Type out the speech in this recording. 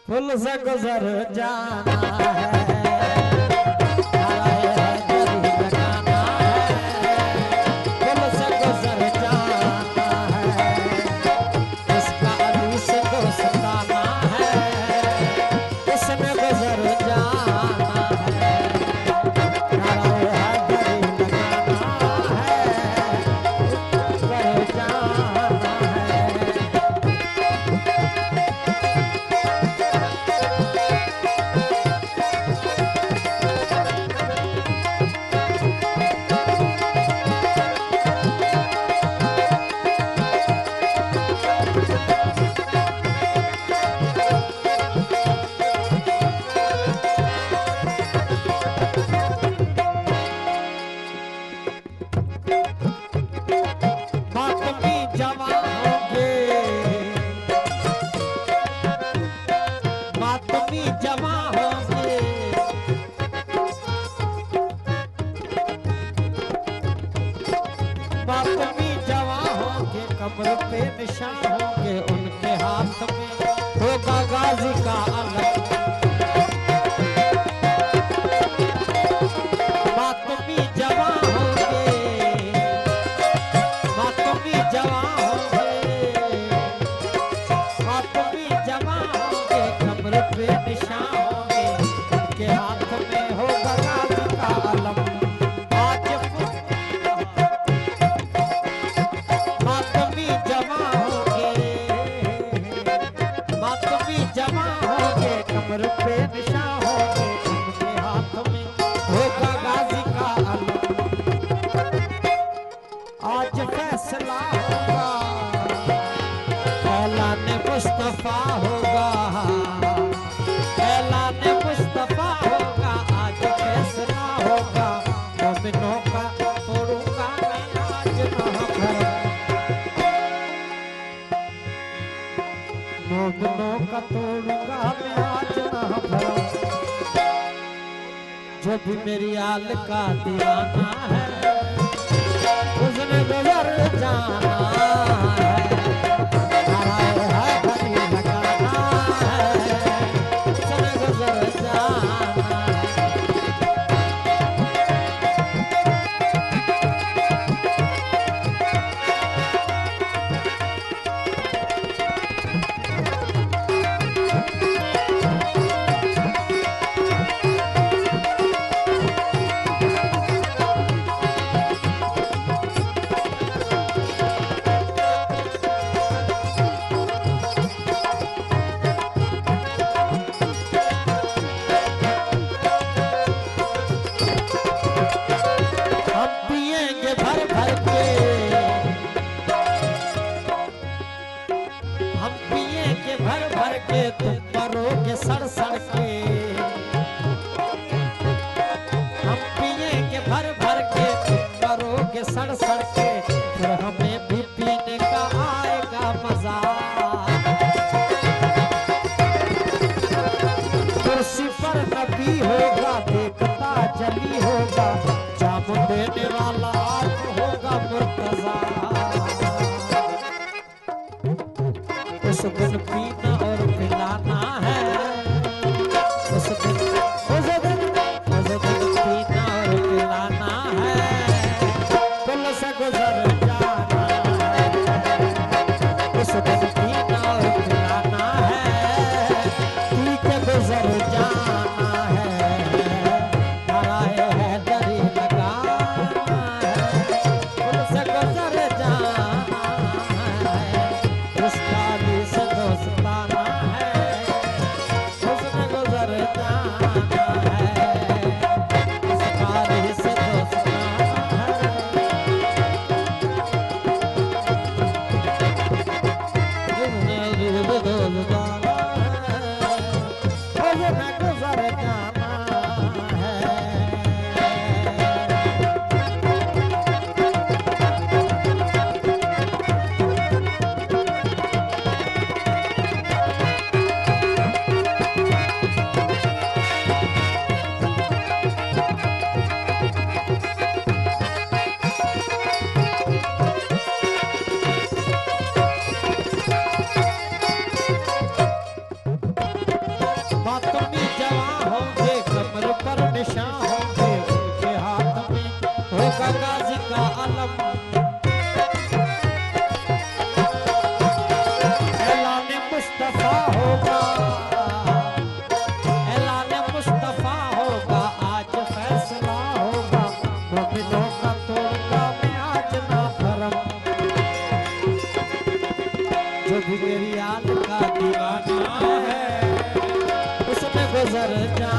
फूल से गुजर जाना है। मातमी जवां होंगे, कब्र पे निशान होंगे, उनके हाथ में होगा गाजी का अलग। मातमी जवां होंगे, मातमी जवां होंगे, मातमी जवां होंगे, कब्र पे निशान होंगे, उनके हाथ में होगा गाजी का अलग। कब्र पे निशान होंगे, उनके हाथ में होगा गाजी का अलम। आज फैसला होगा, ऐलान मुस्तफा होगा, ऐलान मुस्तफा होगा। आज फैसला होगा, मोमिनों का तोड़ूंगा मैं आज महफल, मोमिनों का तोड़ूंगा मैं आज महफल। जो भी मेरी आल का दीवाना है, उसने गुजर जाना है। नाराए है घड़ी लगाना है, उसने गुजर जाना है। तुम मरोगे सड़ सड़ के, हम पिएंगे भर भर के, तुम मरोगे सड़ सड़ के, फिर हमें भी पीने का आएगा मजा। कुर्सी पर नबी होगा, देखता जली होगा, जाम देने वाला आप होगा मुर्तजा। उस दिन पीना और पिलाना है, उस दिन पीना और पिलाना है, दिल से गुजर जाना है। उस दिन पीना और पिलाना है, पी के गुजर जाना है। नाराए है दरी लगाना है, दिल से गुजर जाना है। उस गाली से दोस्ताना है, उसने गुजर जाना है। उस गाली से दोस्ताना है, उसने गुजर जाना है, उसने गुजर जाना है। फातिमी जवां होंगे कमर पर निशान होंगे उनके हाथ में होगा गाजी का अलम ऐलान मुस्तफा होगा ऐलान मुस्तफा होगा आज फैसला होगा मोमिनों का तोड़गा मैं आज ना भरम जो भी मेरी याद का दीवाना है उसमें गुजर जा